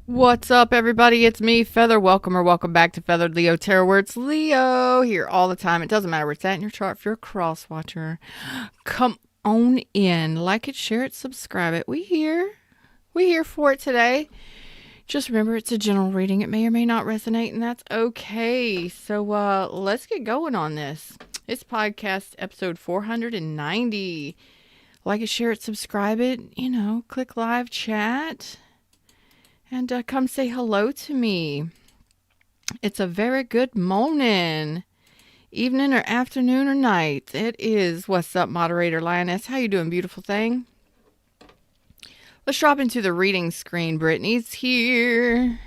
What's up, everybody? It's me, Feather. Welcome back to Feathered Leo Tarot, where it's Leo here all the time. It doesn't matter where it's at in your chart if you're a cross watcher. Come on in. Like it, share it, subscribe it. We here. We here for it today. Just remember, it's a general reading. It may or may not resonate, and that's okay. So let's get going on this. It's podcast episode 490. Like it, share it, subscribe it. Click live chat. And come say hello to me. It's a very good morning, evening or afternoon or night. It is. What's up, moderator Lioness? How you doing, beautiful thing? Let's drop into the reading screen. Brittany's here.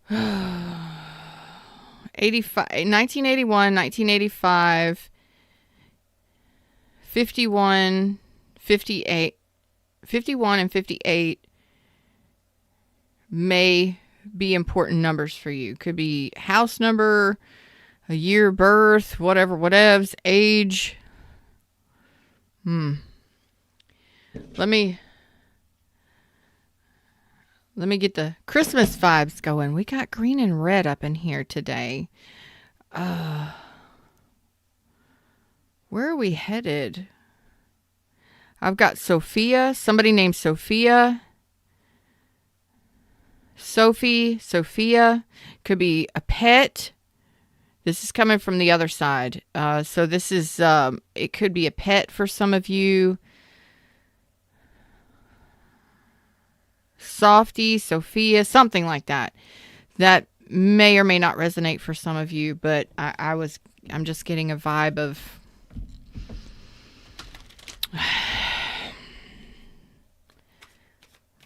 1981, 1985, 51, 58, 51 and 58 may be important numbers for you. Could be house number, a year of birth, whatevs, age. Let me get the Christmas vibes going. We got green and red up in here today. Where are we headed? I've got Sophia, somebody named Sophia. Sophia, could be a pet. This is coming from the other side. So this is, it could be a pet for some of you. Softie, Sophia, something like that. That may or may not resonate for some of you, but I'm just getting a vibe of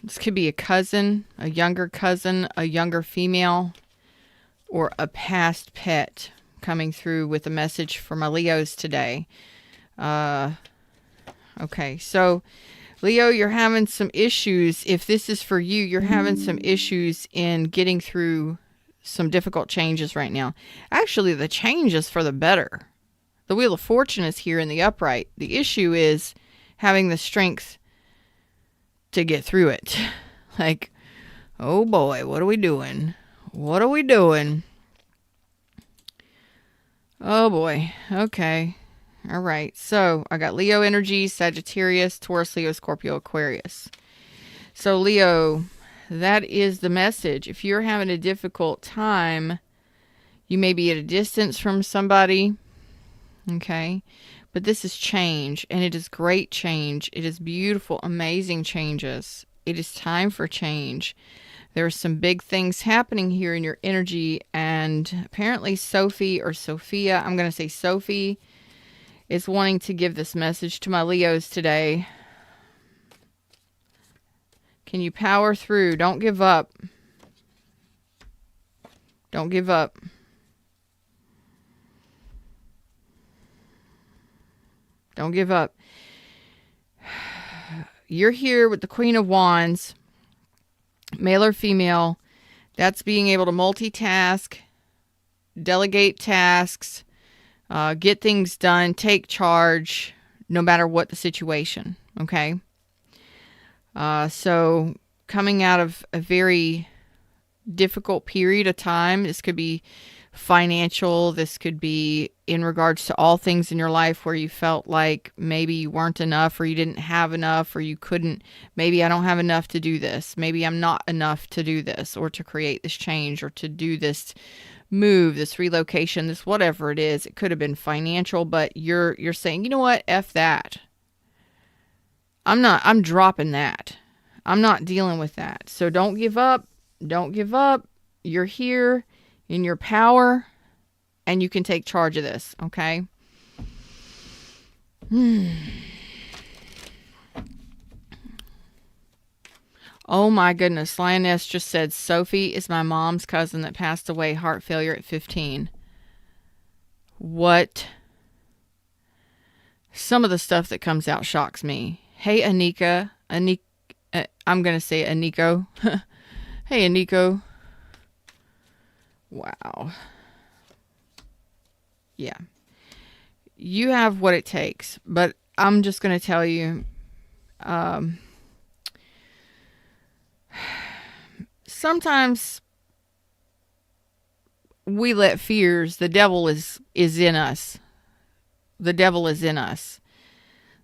this could be a cousin, a younger female, or a past pet coming through with a message for my Leos today. Okay, so Leo, you're having some issues. If this is for you, you're having some issues in getting through some difficult changes right now. Actually, the change is for the better. The Wheel of Fortune is here in the upright. The issue is having the strength to get through it. Like, oh boy, what are we doing? Oh boy. Okay. All right. So I got Leo energy, Sagittarius, Taurus, Leo, Scorpio, Aquarius. So Leo, that is the message. If you're having a difficult time, you may be at a distance from somebody. Okay. But this is change, and it is great change. It is beautiful, amazing changes. It is time for change. There are some big things happening here in your energy, and apparently Sophie or Sophia, I'm going to say Sophie, is wanting to give this message to my Leos today. Can you power through? Don't give up. Don't give up. Don't give up. You're here with the Queen of Wands, male or female. That's being able to multitask, delegate tasks, get things done, take charge, no matter what the situation. Okay. So coming out of a very difficult period of time, this could be financial, this could be in regards to all things in your life where you felt like maybe you weren't enough, or you didn't have enough, or you couldn't, maybe I don't have enough to do this, maybe I'm not enough to do this, or to create this change, or to do this move, this relocation, this whatever it is. It could have been financial, but you're saying, you know what, F that. I'm dropping that. I'm not dealing with that. So don't give up. Don't give up. You're here in your power, and you can take charge of this, okay? Oh my goodness. Lioness just said, Sophie is my mom's cousin that passed away, heart failure at 15. What? Some of the stuff that comes out shocks me. Hey, Anika. I'm going to say Aniko. Hey, Aniko. Wow. Yeah. You have what it takes, but I'm just going to tell you, sometimes we let fears, the devil is in us. The devil is in us.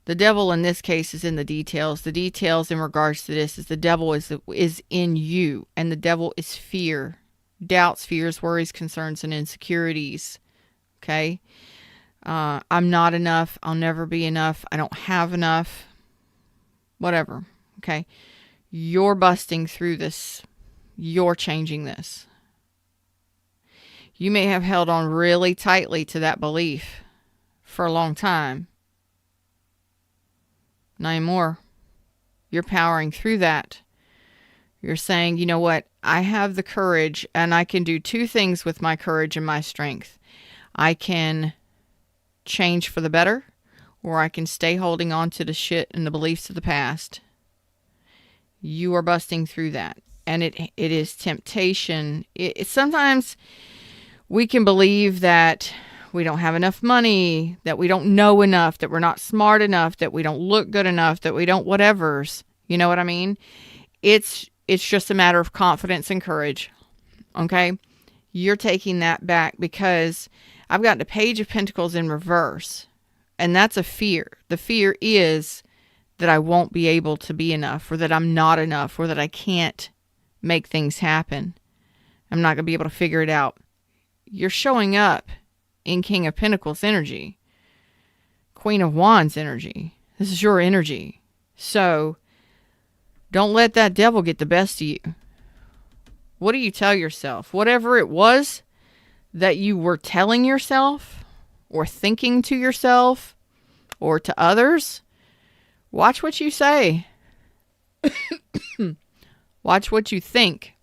The devil in this case is in the details. The details in regards to this is the devil is in you, and the devil is fear, doubts, fears, worries, concerns, and insecurities. Okay? I'm not enough. I'll never be enough. I don't have enough. Whatever. Okay? You're busting through this. You're changing this. You may have held on really tightly to that belief for a long time. Not anymore. You're powering through that. You're saying, you know what? I have the courage, and I can do two things with my courage and my strength. I can change for the better, or I can stay holding on to the shit and the beliefs of the past. You are busting through that. And it is temptation. Sometimes we can believe that we don't have enough money, that we don't know enough, that we're not smart enough, that we don't look good enough, that we don't whatevers. You know what I mean? It's just a matter of confidence and courage. Okay? You're taking that back because I've got the Page of Pentacles in reverse. And that's a fear. The fear is that I won't be able to be enough, or that I'm not enough, or that I can't make things happen. I'm not going to be able to figure it out. You're showing up in King of Pentacles energy, Queen of Wands energy. This is your energy. So don't let that devil get the best of you. What do you tell yourself? Whatever it was that you were telling yourself or thinking to yourself or to others, watch what you say. Watch what you think.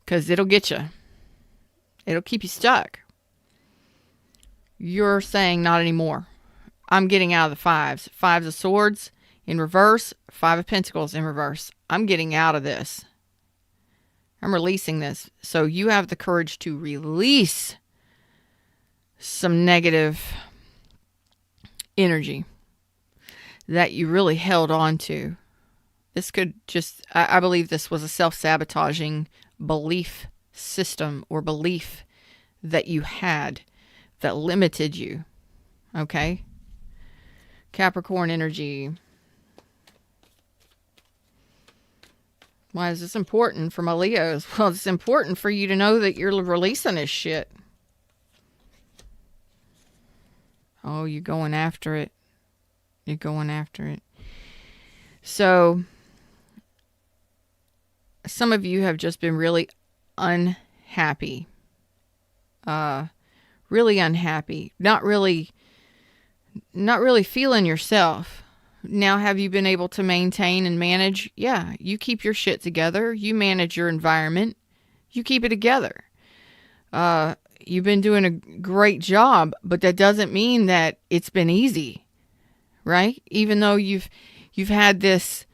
Because it'll get you. It'll keep you stuck. You're saying not anymore. I'm getting out of the fives. Fives of Swords in reverse. Five of Pentacles in reverse. I'm getting out of this. I'm releasing this. So you have the courage to release some negative energy that you really held on to. This could just, I believe this was a self-sabotaging belief system or belief that you had that limited you. Okay? Capricorn energy. Why is this important for my Leos? Well, it's important for you to know that you're releasing this shit. Oh, you're going after it. You're going after it. So, some of you have just been really unhappy. Really unhappy. Not really feeling yourself. Now, have you been able to maintain and manage? Yeah, you keep your shit together. You manage your environment. You keep it together. You've been doing a great job, but that doesn't mean that it's been easy, right? Even though you've had this,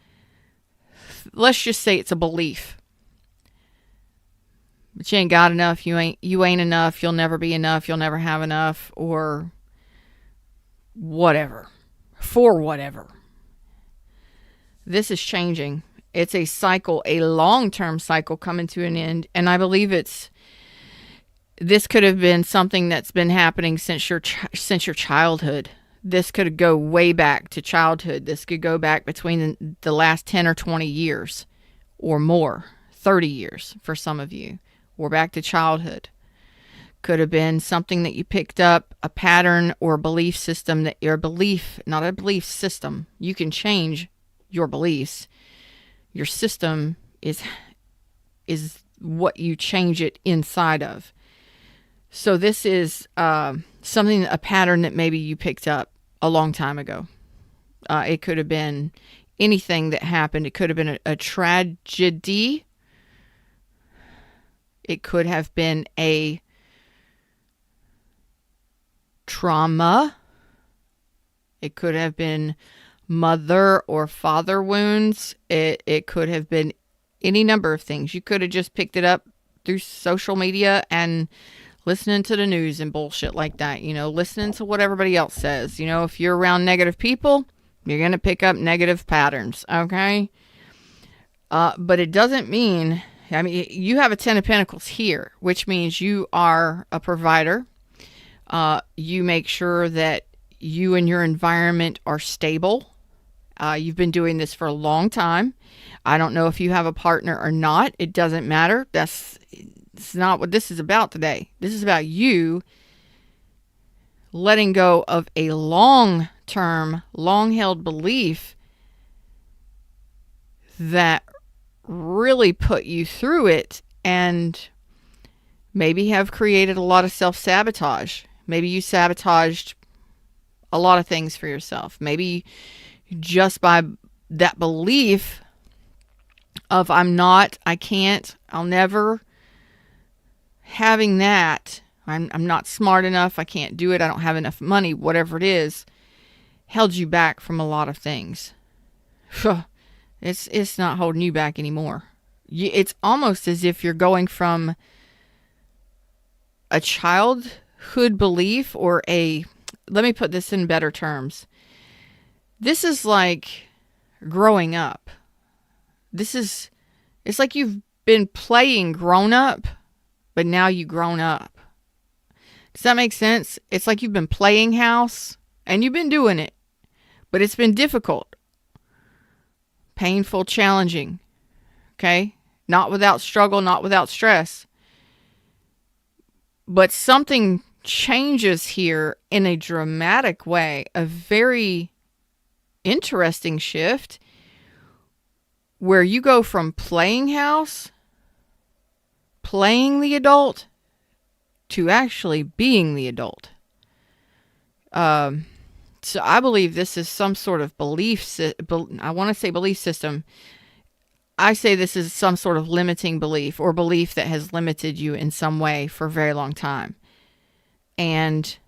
let's just say it's a belief. But you ain't got enough, you ain't enough, you'll never be enough, you'll never have enough, or whatever. For whatever. This is changing. It's a cycle, a long-term cycle coming to an end, and I believe this could have been something that's been happening since your childhood. This could go way back to childhood. This could go back between the last 10 or 20 years or more, 30 years for some of you, or back to childhood. Could have been something that you picked up, a pattern or a belief system that your belief, not a belief system. You can change your beliefs. Your system is what you change it inside of. So this is something, a pattern that maybe you picked up a long time ago. It could have been anything that happened. It could have been a tragedy. It could have been a trauma. It could have been mother or father wounds. It could have been any number of things. You could have just picked it up through social media and listening to the news and bullshit like that. You know, listening to what everybody else says. You know, if you're around negative people, you're going to pick up negative patterns. Okay? But it doesn't mean, I mean, you have a 10 of Pentacles here, which means you are a provider. You make sure that you and your environment are stable. You've been doing this for a long time. I don't know if you have a partner or not. It doesn't matter. It's not what this is about today. This is about you letting go of a long-term, long-held belief that really put you through it and maybe have created a lot of self-sabotage. Maybe you sabotaged a lot of things for yourself. Maybe just by that belief of I'm not, I can't, I'll never, having that, I'm not smart enough, I can't do it, I don't have enough money, whatever it is, held you back from a lot of things. It's not holding you back anymore. It's almost as if you're going from a childhood belief or let me put this in better terms. This is like growing up. It's like you've been playing grown up, but now you've grown up. Does that make sense? It's like you've been playing house and you've been doing it, but it's been difficult, painful, challenging. Okay? Not without struggle, not without stress. But something changes here in a dramatic way, a very interesting shift where you go from playing house, playing the adult, to actually being the adult. So I believe this is some sort of I want to say belief system. I say this is some sort of limiting belief or belief that has limited you in some way for a very long time. And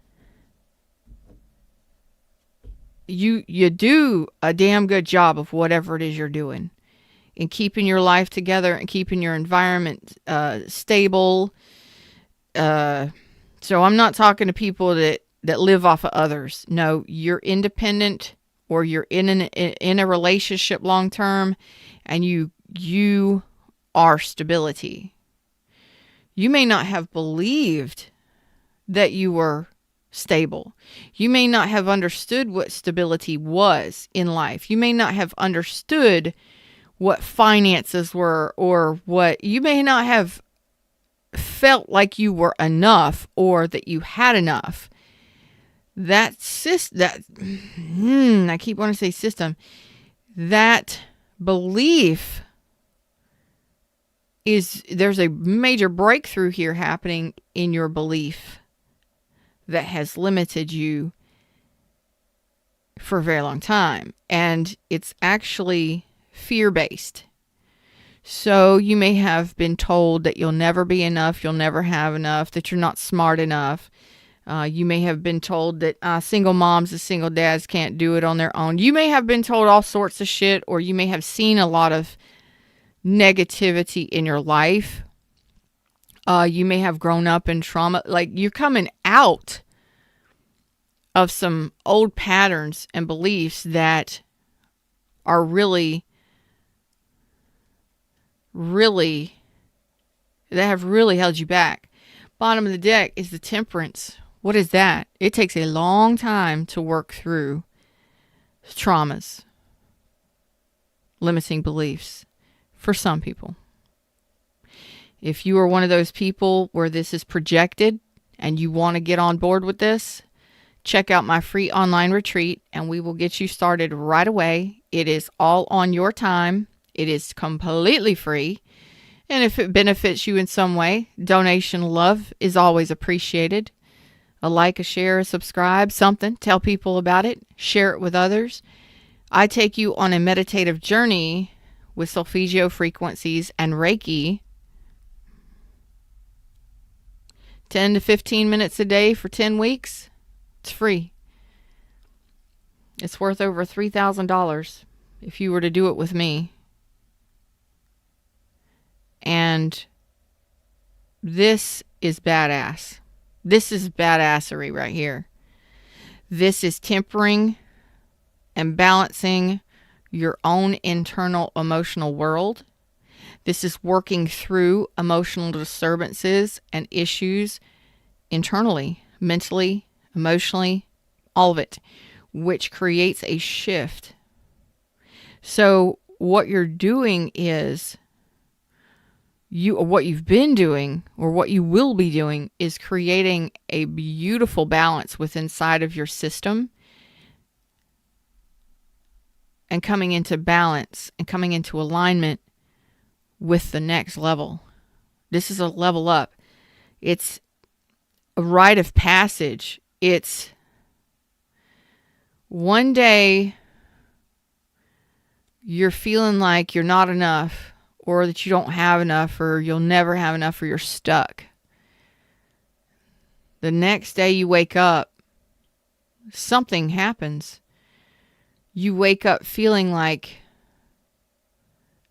you do a damn good job of whatever it is you're doing in keeping your life together and keeping your environment stable. So I'm not talking to people that live off of others. No, you're independent, or you're in a relationship long term, and you are stability. You may not have believed that you were stable. You may not have understood what stability was in life. You may not have understood what finances were, or what you may not have felt like you were enough or that you had enough. I keep wanting to say system. That belief there's a major breakthrough here happening in your belief that has limited you for a very long time. And it's actually fear-based. So you may have been told that you'll never be enough, you'll never have enough, that you're not smart enough. You may have been told that single moms and single dads can't do it on their own. You may have been told all sorts of shit, or you may have seen a lot of negativity in your life. You may have grown up in trauma. Like, you're coming out of some old patterns and beliefs that are really that have really held you back. Bottom of the deck is the Temperance. What is that? It takes a long time to work through traumas, limiting beliefs for some people. If you are one of those people where this is projected and you want to get on board with this, check out my free online retreat and we will get you started right away. It is all on your time. It is completely free. And if it benefits you in some way, donation love is always appreciated. A like, a share, a subscribe, something. Tell people about it. Share it with others. I take you on a meditative journey with solfeggio frequencies and Reiki. 10 to 15 minutes a day for 10 weeks. It's free. It's worth over $3,000 if you were to do it with me. And this is badass. This is badassery right here. This is tempering and balancing your own internal emotional world This is working through emotional disturbances and issues internally, mentally, emotionally, all of it, which creates a shift. So what you're doing is what you've been doing, or what you will be doing, is creating a beautiful balance within inside of your system, and coming into balance and coming into alignment with the next level. This is a level up. It's a rite of passage. It's one day you're feeling like you're not enough, or that you don't have enough, or you'll never have enough, or you're stuck. The next day you wake up, something happens. You wake up feeling like,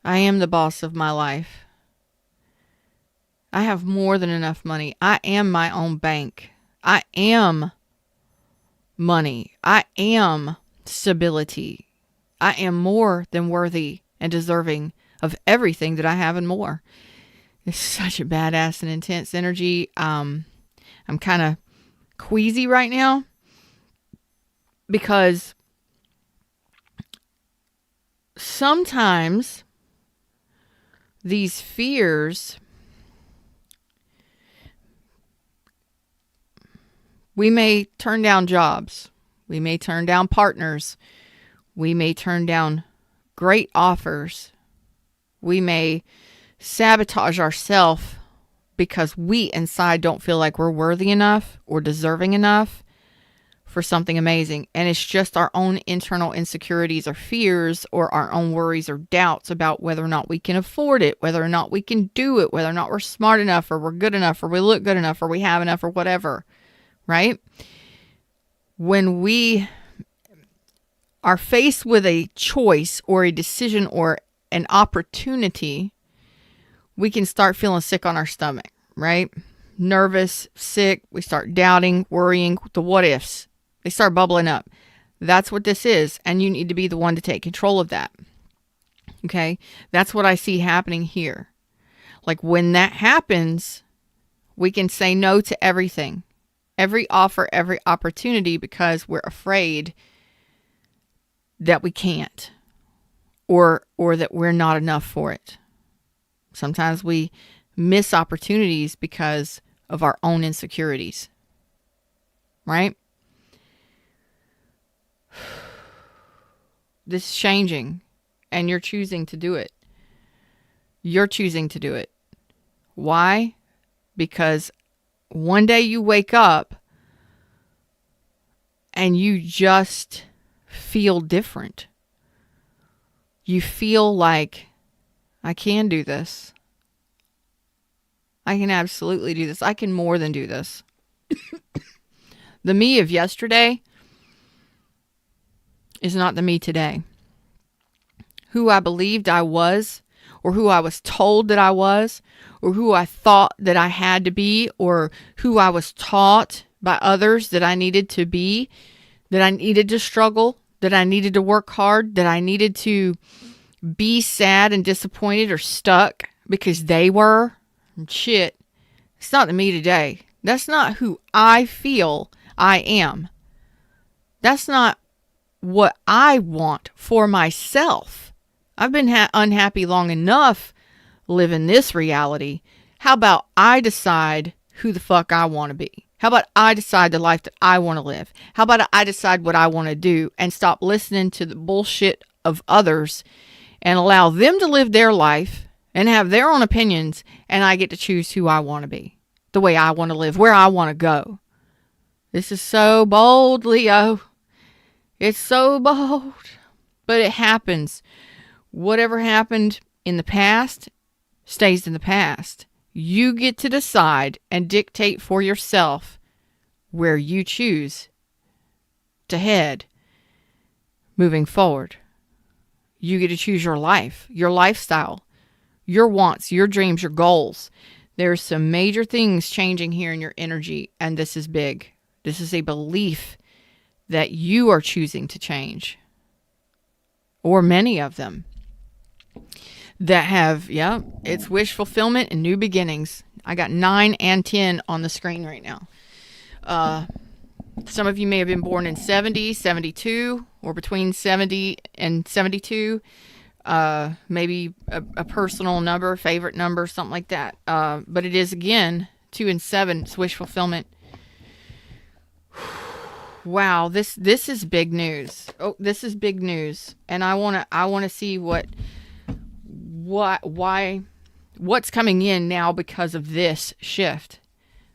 I am the boss of my life. I have more than enough money. I am my own bank. I am money. I am stability. I am more than worthy and deserving of everything that I have and more. It's such a badass and intense energy. I'm kind of queasy right now because sometimes these fears, we may turn down jobs. We may turn down partners. We may turn down great offers. We may sabotage ourselves because we inside don't feel like we're worthy enough or deserving enough for something amazing. And it's just our own internal insecurities or fears, or our own worries or doubts about whether or not we can afford it, whether or not we can do it, whether or not we're smart enough, or we're good enough, or we look good enough, or we have enough, or whatever, right? When we are faced with a choice or a decision or an opportunity, we can start feeling sick on our stomach, right? Nervous, sick. We start doubting, worrying, the what ifs. They start bubbling up. That's what this is. And you need to be the one to take control of that. Okay? That's what I see happening here. Like when that happens, we can say no to everything. Every offer, every opportunity, because we're afraid that we can't. Or that we're not enough for it. Sometimes we miss opportunities because of our own insecurities. Right? This is changing, and you're choosing to do it. You're choosing to do it. Why? Because one day you wake up and you just feel different. You feel like, I can do this. I can absolutely do this. I can more than do this. The me of yesterday is not the me today. Who I believed I was, or who I was told that I was, or who I thought that I had to be, or who I was taught by others that I needed to be, that I needed to struggle, that I needed to work hard, that I needed to be sad and disappointed or stuck because they were. Shit. It's not the me today. That's not who I feel I am. That's not what I want for myself. I've been unhappy long enough living this reality. How about I decide who the fuck I want to be? How about I decide the life that I want to live? How about I decide what I want to do and stop listening to the bullshit of others and allow them to live their life and have their own opinions, and I get to choose who I want to be, the way I want to live, where I want to go. This is so bold, Leo. It's so bold. But it happens. Whatever happened in the past stays in the past. You get to decide and dictate for yourself where you choose to head moving forward. You get to choose your life, your lifestyle, your wants, your dreams, your goals. There's some major things changing here in your energy, and this is big. This is a belief that you are choosing to change, or many of them. that have, yeah, it's wish fulfillment and new beginnings. I got 9 and 10 on the screen right now. Some of you may have been born in 70, 72, or between 70 and 72. Maybe a personal number, favorite number, something like that. But it is, again, 2 and 7. It's wish fulfillment. Wow, this is big news. Oh, this is big news, and I wanna see what's coming in now because of this shift,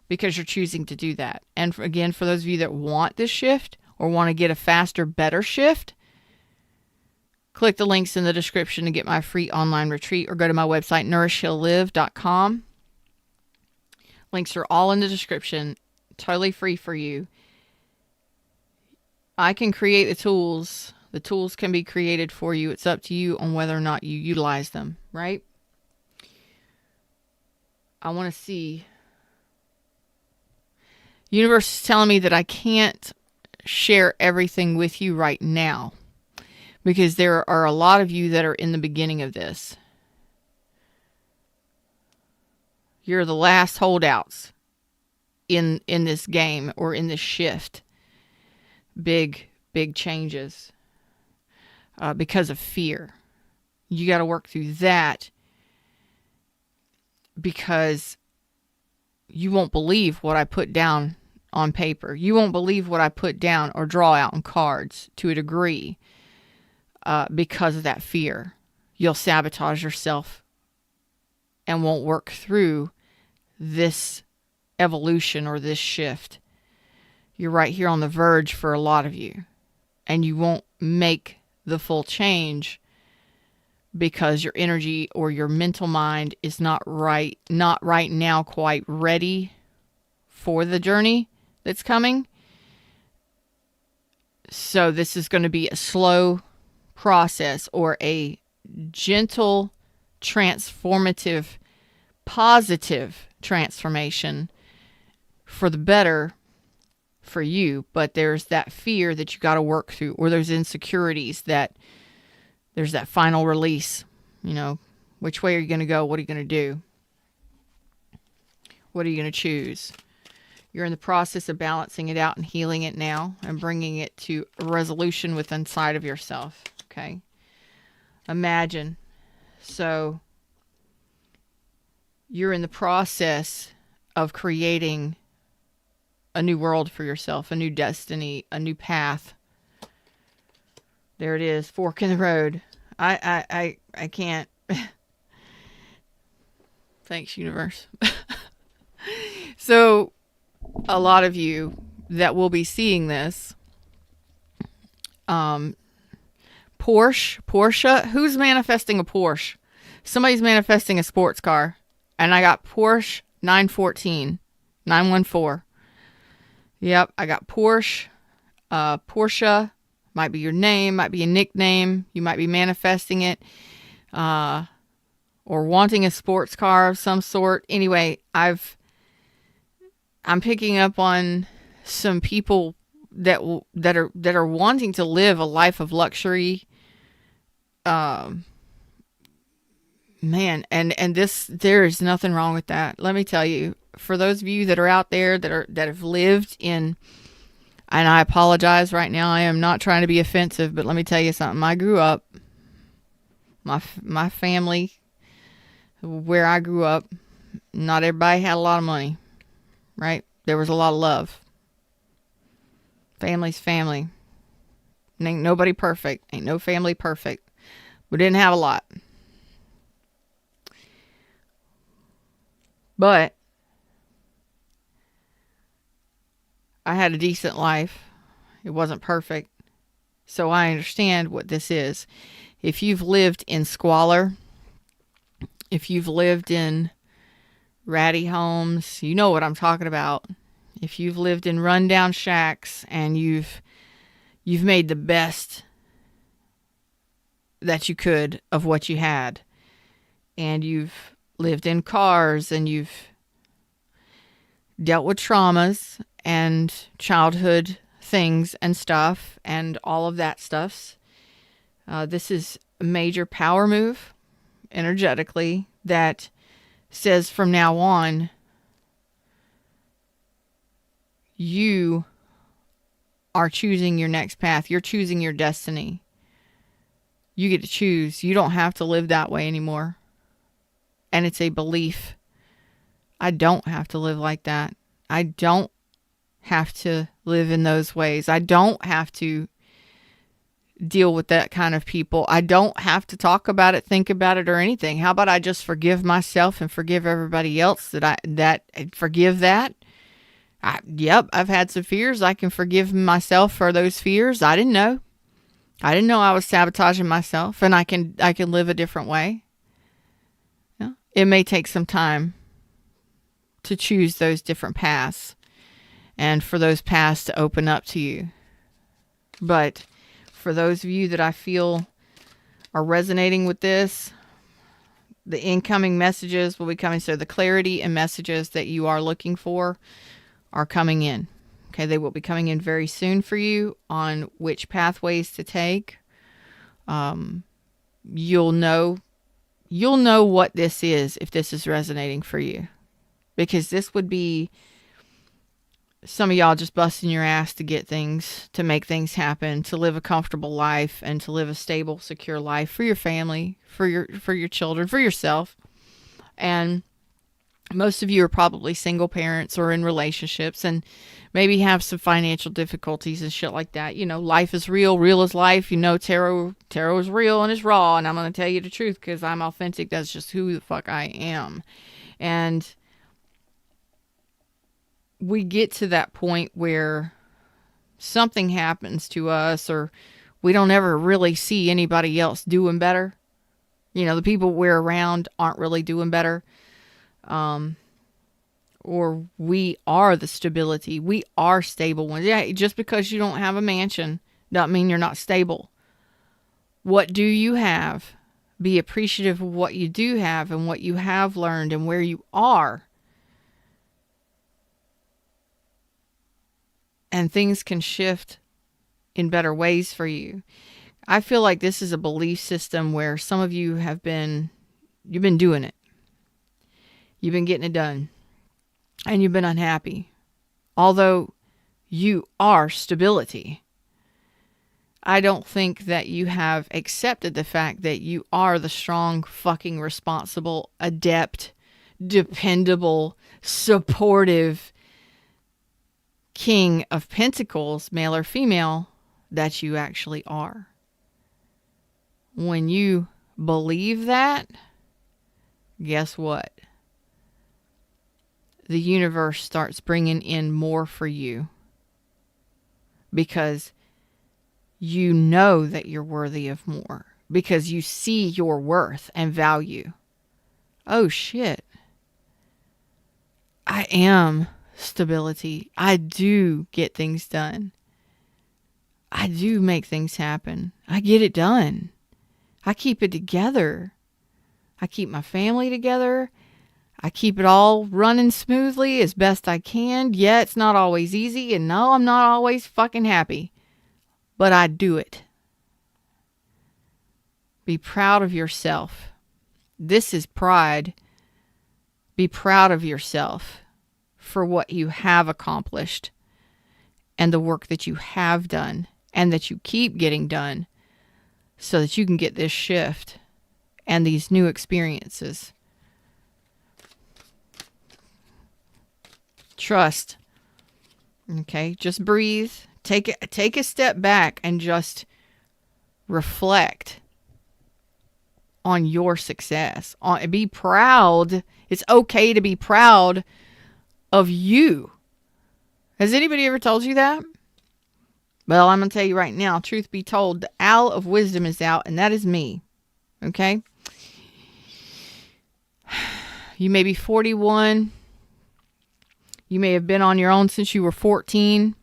because you're choosing to do that. And again, for those of you that want this shift or want to get a faster, better shift, click the links in the description to get my free online retreat, or go to my website, nourishheallive.com. Links are all in the description, totally free for you. I can create the tools. The tools can be created for you. It's up to you on whether or not you utilize them, right? I want to see. Universe is telling me that I can't share everything with you right now, because there are a lot of you that are in the beginning of this. You're the last holdouts in this game, or in this shift. Big changes because of fear. You got to work through that, because you won't believe what I put down on paper. You won't believe what I put down or draw out on cards to a degree, because of that fear. You'll sabotage yourself and won't work through this evolution or this shift. You're right here on the verge for a lot of you, and you won't make the full change because your energy or your mental mind is not right now quite ready for the journey that's coming. So this is going to be a slow process, or a gentle, transformative, positive transformation for the better for you. But there's that fear that you got to work through, or there's insecurities, that there's that final release. Which way are you going to go? What are you going to do? What are you going to choose? You're in the process of balancing it out and healing it now, and bringing it to a resolution with inside of yourself. Okay. Imagine. So you're in the process of creating a new world for yourself, a new destiny, a new path. There it is, fork in the road. I can't. Thanks, universe. So, a lot of you that will be seeing this, Porsche, who's manifesting a Porsche? Somebody's manifesting a sports car, and I got Porsche 914. Yep, I got Porsche. Portia might be your name, might be a nickname. You might be manifesting it, or wanting a sports car of some sort. Anyway, I'm picking up on some people that are wanting to live a life of luxury. Man, and this, there is nothing wrong with that. Let me tell you. For those of you that are out there that have lived in, and I apologize right now, I am not trying to be offensive, but let me tell you something. I grew up, my family, where I grew up, not everybody had a lot of money, right? There was a lot of love. Family's family. Ain't nobody perfect. Ain't no family perfect. We didn't have a lot. But I had a decent life. It wasn't perfect. So I understand what this is. If you've lived in squalor, if you've lived in ratty homes, you know what I'm talking about. If you've lived in rundown shacks and you've made the best that you could of what you had, and you've lived in cars, and you've dealt with traumas and childhood things and stuff and all of that stuff. This is a major power move. energetically that says from now on, you are choosing your next path. You're choosing your destiny. You get to choose. You don't have to live that way anymore. And it's a belief. I don't have to live like that. I don't have to live in those ways. I don't have to deal with that kind of people. I don't have to talk about it, think about it, or anything. How about I just forgive myself and forgive everybody else that forgive that? Yep, I've had some fears. I can forgive myself for those fears. I didn't know. I didn't know I was sabotaging myself, and I can live a different way. Yeah. It may take some time to choose those different paths and for those paths to open up to you. But for those of you that I feel are resonating with this, the incoming messages will be coming. So the clarity and messages that you are looking for are coming in. Okay, they will be coming in very soon for you on which pathways to take. You'll know what this is if this is resonating for you. Because this would be some of y'all just busting your ass to get things, to make things happen, to live a comfortable life, and to live a stable, secure life for your family, for your children, for yourself. And most of you are probably single parents or in relationships and maybe have some financial difficulties and shit like that. You know, life is real. Real is life. You know, tarot is real and it's raw. And I'm going to tell you the truth because I'm authentic. That's just who the fuck I am. And we get to that point where something happens to us or we don't ever really see anybody else doing better. You know, the people we're around aren't really doing better. Or we are the stability. We are stable ones. Yeah, just because you don't have a mansion doesn't mean you're not stable. What do you have? Be appreciative of what you do have and what you have learned and where you are. And things can shift in better ways for you. I feel like this is a belief system where some of you you've been doing it. You've been getting it done. And you've been unhappy. Although you are stability. I don't think that you have accepted the fact that you are the strong, fucking responsible, adept, dependable, supportive King of Pentacles, male or female, that you actually are. When you believe that, guess what? The universe starts bringing in more for you because you know that you're worthy of more, because you see your worth and value. Oh shit. I am stability. I do get things done. I do make things happen. I get it done. I keep it together. I keep my family together. I keep it all running smoothly as best I can. Yeah, it's not always easy. And no, I'm not always fucking happy. But I do it. Be proud of yourself. This is pride. Be proud of yourself for what you have accomplished and the work that you have done and that you keep getting done so that you can get this shift and these new experiences. Trust. Okay, just breathe. Take a step back and just reflect on your success. Be proud. It's okay to be proud of you. Has anybody ever told you that? Well, I'm going to tell you right now, truth be told, the owl of wisdom is out, and that is me. Okay? You may be 41. You may have been on your own since you were 14.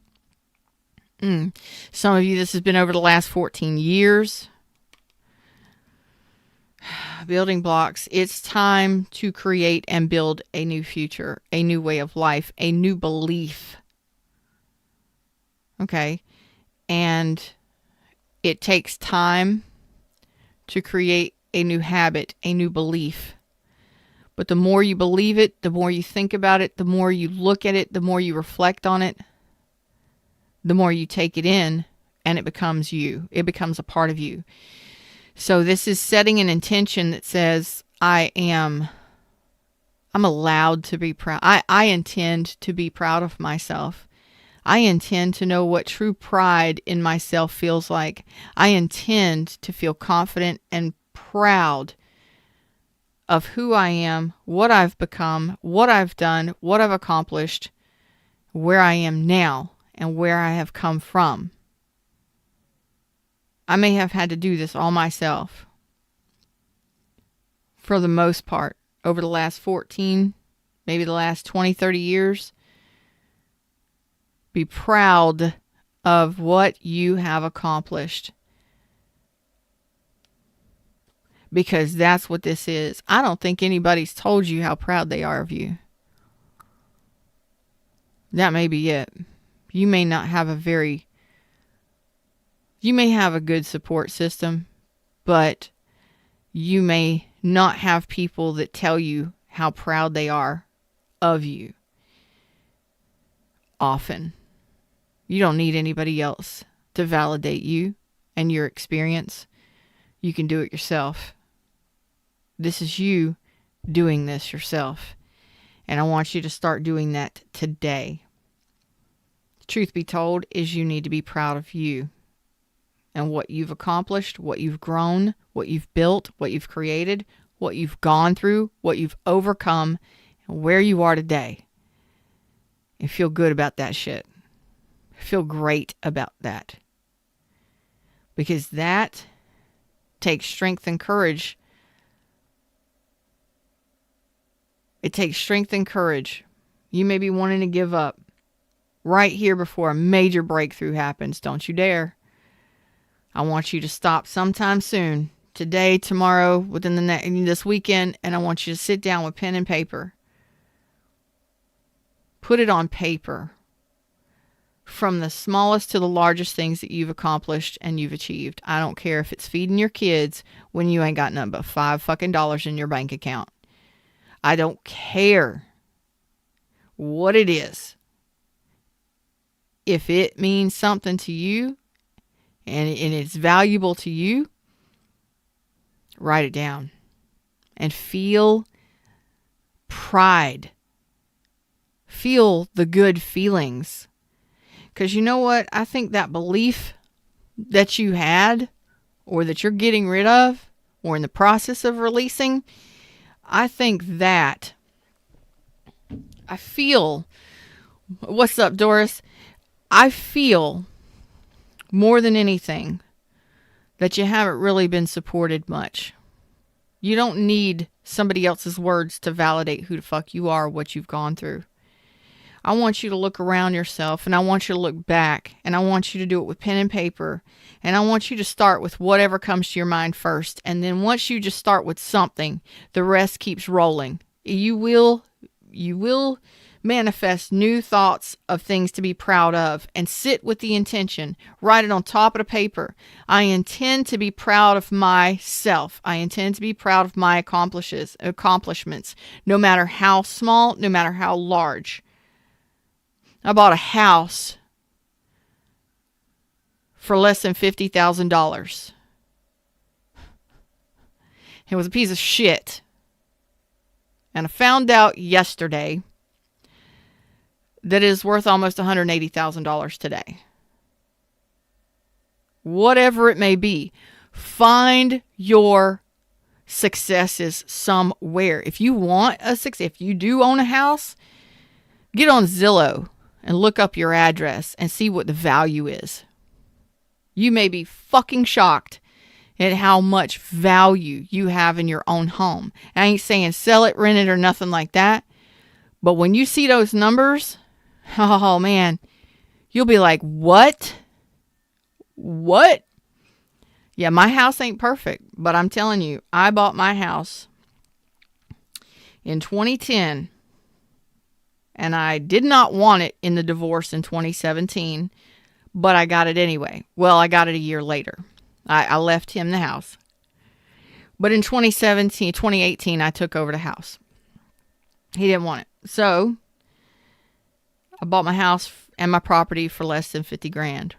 Some of you, this has been over the last 14 years. Building blocks. It's time to create and build a new future, a new way of life, a new belief. Okay? And it takes time to create a new habit, a new belief. But the more you believe it, the more you think about it, the more you look at it, the more you reflect on it, the more you take it in, and it becomes you. It becomes a part of you. So this is setting an intention that says, I'm allowed to be proud. I intend to be proud of myself. I intend to know what true pride in myself feels like. I intend to feel confident and proud of who I am, what I've become, what I've done, what I've accomplished, where I am now, and where I have come from. I may have had to do this all myself for the most part over the last 14, maybe the last 20, 30 years. Be proud of what you have accomplished. Because that's what this is. I don't think anybody's told you how proud they are of you. That may be it. You may not have you may have a good support system, but you may not have people that tell you how proud they are of you. Often. You don't need anybody else to validate you and your experience. You can do it yourself. This is you doing this yourself. And I want you to start doing that today. Truth be told is you need to be proud of you and what you've accomplished, what you've grown, what you've built, what you've created, what you've gone through, what you've overcome, and where you are today. And feel good about that shit. Feel great about that. Because that takes strength and courage. It takes strength and courage. You may be wanting to give up right here before a major breakthrough happens. Don't you dare. I want you to stop sometime soon. Today, tomorrow, within this weekend, and I want you to sit down with pen and paper. Put it on paper. From the smallest to the largest things that you've accomplished and you've achieved. I don't care if it's feeding your kids when you ain't got nothing but $5 in your bank account. I don't care what it is. If it means something to you and it's valuable to you, write it down and feel pride. Feel the good feelings. Because you know what? I think that belief that you had or that you're getting rid of or in the process of releasing, I think that I feel, what's up, Doris? I feel more than anything that you haven't really been supported much. You don't need somebody else's words to validate who the fuck you are, what you've gone through. I want you to look around yourself and I want you to look back and I want you to do it with pen and paper and I want you to start with whatever comes to your mind first. And then once you just start with something, the rest keeps rolling. You will manifest new thoughts of things to be proud of and sit with the intention. Write it on top of the paper. I intend to be proud of myself. I intend to be proud of my accomplishments, no matter how small, no matter how large. I bought a house for less than $50,000. It was a piece of shit. And I found out yesterday that it is worth almost $180,000 today. Whatever it may be, find your successes somewhere. If you want a success, if you do own a house, get on Zillow and look up your address and see what the value is. You may be fucking shocked at how much value you have in your own home. I ain't saying sell it, rent it, or nothing like that. But when you see those numbers, oh man, you'll be like, what? What? Yeah, my house ain't perfect, but I'm telling you, I bought my house in 2010. And I did not want it in the divorce in 2017, but I got it anyway. Well, I got it a year later. I left him the house. But in 2018, I took over the house. He didn't want it. So I bought my house and my property for less than 50 grand.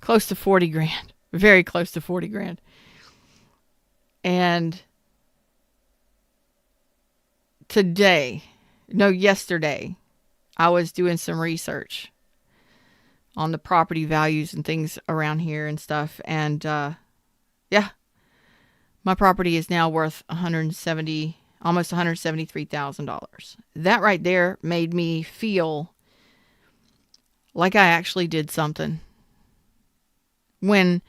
Close to 40 grand. Very close to 40 grand. And yesterday, I was doing some research on the property values and things around here and stuff. And my property is now worth almost $173,000. That right there made me feel like I actually did something. When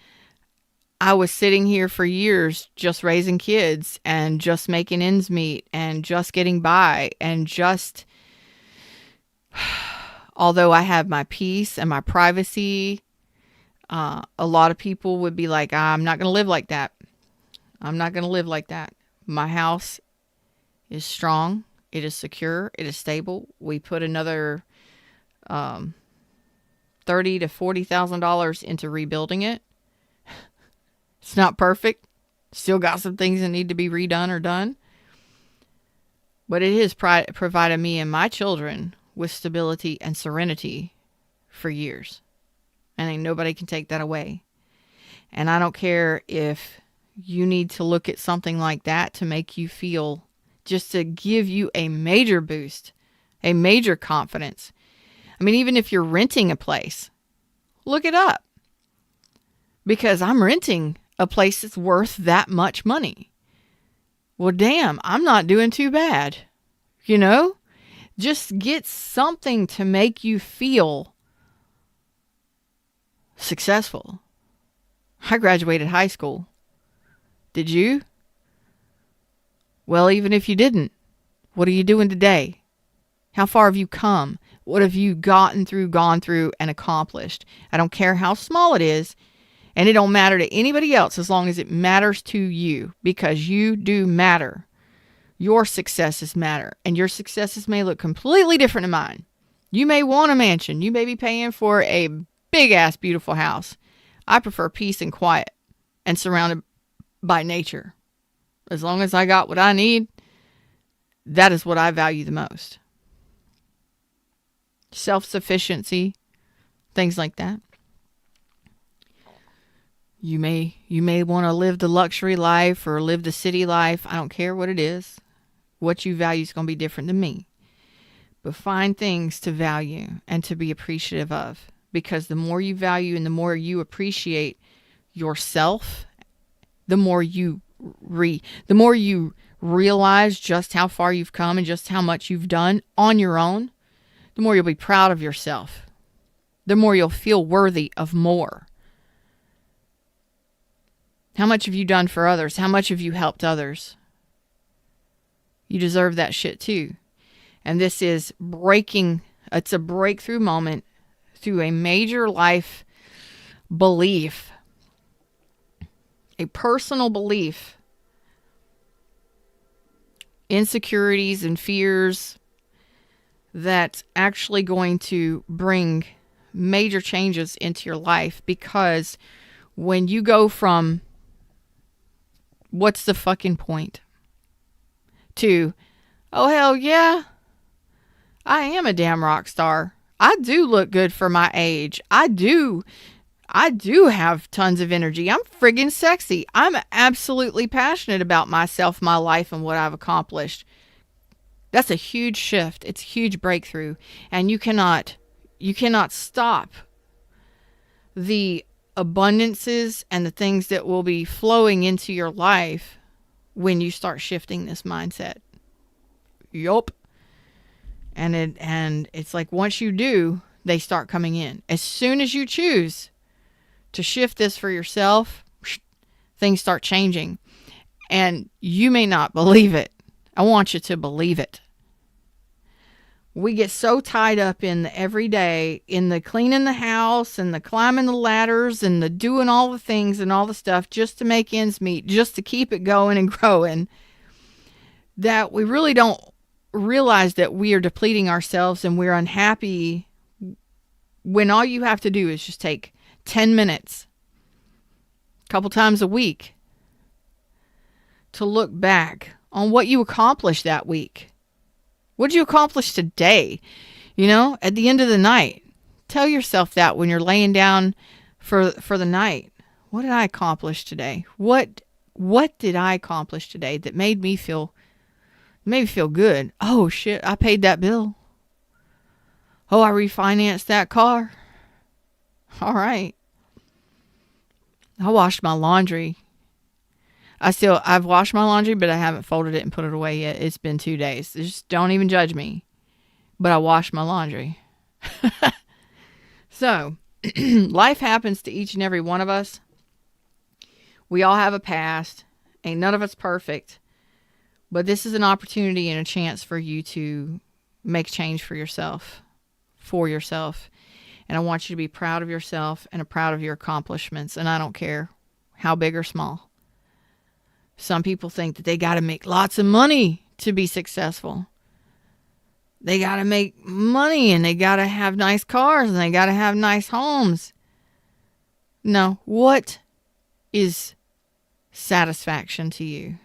I was sitting here for years just raising kids and just making ends meet and just getting by and just, although I have my peace and my privacy, a lot of people would be like, I'm not going to live like that. I'm not going to live like that. My house is strong. It is secure. It is stable. We put another $30,000 to $40,000 into rebuilding it. It's not perfect. Still got some things that need to be redone or done. But it has provided me and my children with stability and serenity for years. And nobody can take that away. And I don't care if you need to look at something like that to make you feel, just to give you a major boost, a major confidence. I mean, even if you're renting a place, look it up. Because I'm renting a place that's worth that much money. Well, damn, I'm not doing too bad. You know? Just get something to make you feel successful. I graduated high school. Did you? Well, even if you didn't, what are you doing today? How far have you come? What have you gone through and accomplished? I don't care how small it is, and it don't matter to anybody else as long as it matters to you, because you do matter. Your successes matter, and your successes may look completely different than mine. You may want a mansion. You may be paying for a big-ass beautiful house. I prefer peace and quiet and surrounded by nature. As long as I got what I need, that is what I value the most. Self-sufficiency, things like that. You may want to live the luxury life or live the city life. I don't care what it is. What you value is going to be different than me. But find things to value and to be appreciative of. Because the more you value and the more you appreciate yourself, the more you realize just how far you've come and just how much you've done on your own, the more you'll be proud of yourself. The more you'll feel worthy of more. How much have you done for others? How much have you helped others? You deserve that shit too. And this is it's a breakthrough moment through a major life belief, a personal belief, insecurities and fears that's actually going to bring major changes into your life. Because when you go from what's the fucking point to, oh hell yeah, I am a damn rock star. I do look good for my age. I do have tons of energy. I'm friggin' sexy. I'm absolutely passionate about myself, my life, and what I've accomplished. That's a huge shift. It's a huge breakthrough. And you cannot stop the abundances and the things that will be flowing into your life when you start shifting this mindset. Yup. And it's like once you do, they start coming in. As soon as you choose to shift this for yourself, things start changing. And you may not believe it. I want you to believe it. We get so tied up in the everyday, in the cleaning the house and the climbing the ladders and the doing all the things and all the stuff just to make ends meet, just to keep it going and growing, that we really don't realize that we are depleting ourselves and we're unhappy, when all you have to do is just take 10 minutes couple times a week, to look back on what you accomplished that week. What did you accomplish today? At the end of the night, tell yourself that when you're laying down for the night. What did I accomplish today? What did I accomplish today that made me feel good? Oh shit, I paid that bill. Oh, I refinanced that car. All right. I washed my laundry. I've washed my laundry, but I haven't folded it and put it away yet. It's been 2 days. Just don't even judge me. But I washed my laundry. So, life happens to each and every one of us. We all have a past. Ain't none of us perfect. But this is an opportunity and a chance for you to make change for yourself. And I want you to be proud of yourself and proud of your accomplishments. And I don't care how big or small. Some people think that they got to make lots of money to be successful. They got to make money and they got to have nice cars and they got to have nice homes. No, what is satisfaction to you?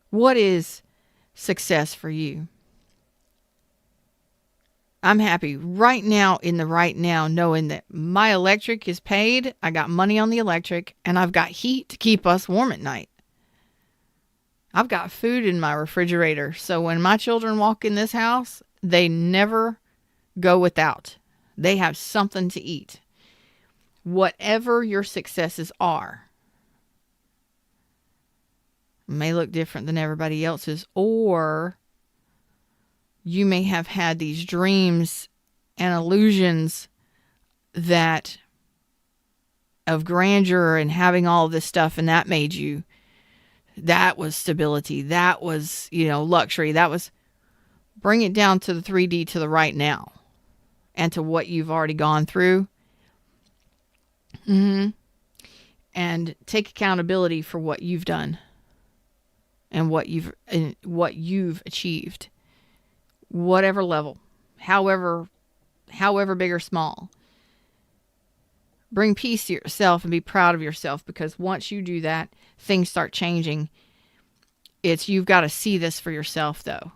What is success for you? I'm happy right now in the right now knowing that my electric is paid. I got money on the electric and I've got heat to keep us warm at night. I've got food in my refrigerator. So when my children walk in this house, they never go without. They have something to eat. Whatever your successes are, may look different than everybody else's, or you may have had these dreams and illusions that of grandeur and having all of this stuff, and that made you, that was stability, that was, luxury, that was, bring it down to the 3D, to the right now, and to what you've already gone through. And take accountability for what you've done and what you've achieved. Whatever level, however big or small. Bring peace to yourself and be proud of yourself, because once you do that, things start changing. You've got to see this for yourself though.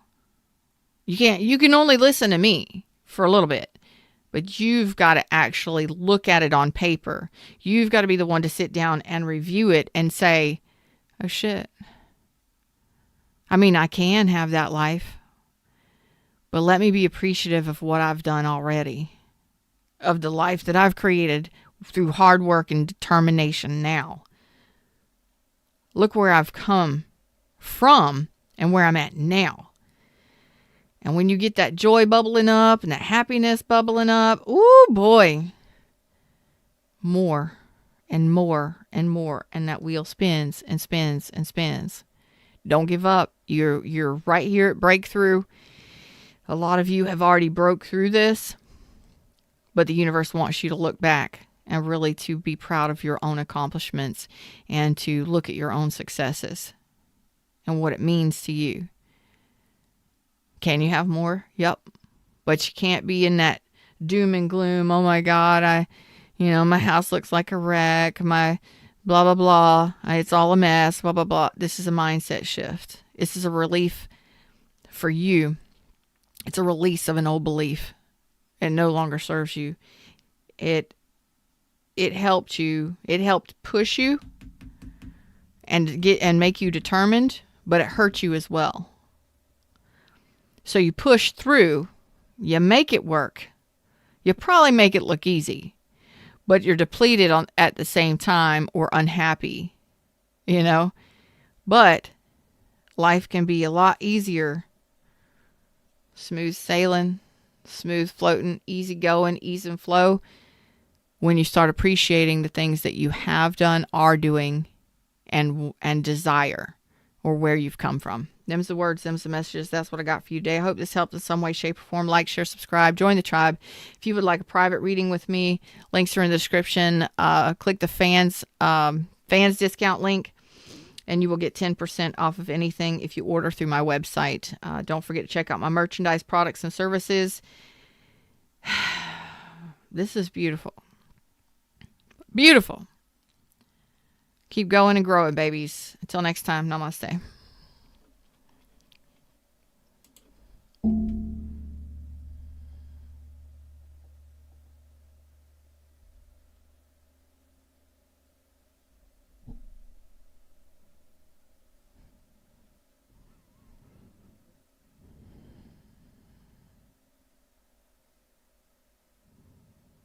You can only listen to me for a little bit, but you've got to actually look at it on paper. You've got to be the one to sit down and review it and say, oh shit. I mean, I can have that life, but let me be appreciative of what I've done already, of the life that I've created through hard work and determination now. Look where I've come from and where I'm at now. And when you get that joy bubbling up and that happiness bubbling up, ooh boy, more and more and more. And that wheel spins and spins and spins. Don't give up. You're right here at breakthrough. A lot of you have already broke through this, but the universe wants you to look back and really to be proud of your own accomplishments and to look at your own successes and what it means to you. Can you have more? Yep. But you can't be in that doom and gloom. Oh my God, my house looks like a wreck. My blah, blah, blah. It's all a mess, blah, blah, blah. This is a mindset shift. This is a relief for you. It's a release of an old belief. It no longer serves you. It helped you. It helped push you and make you determined, but it hurt you as well. So you push through, you make it work. You probably make it look easy, but you're depleted at the same time or unhappy, But life can be a lot easier. Smooth sailing, smooth floating, easy going, ease and flow. When you start appreciating the things that you have done, are doing, and desire, or where you've come from. Them's the words, them's the messages. That's what I got for you today. I hope this helped in some way, shape, or form. Like, share, subscribe, join the tribe. If you would like a private reading with me, links are in the description. Click the fans discount link, and you will get 10% off of anything if you order through my website. Don't forget to check out my merchandise, products, and services. This is beautiful. Beautiful. Keep going and growing, babies. Until next time, namaste.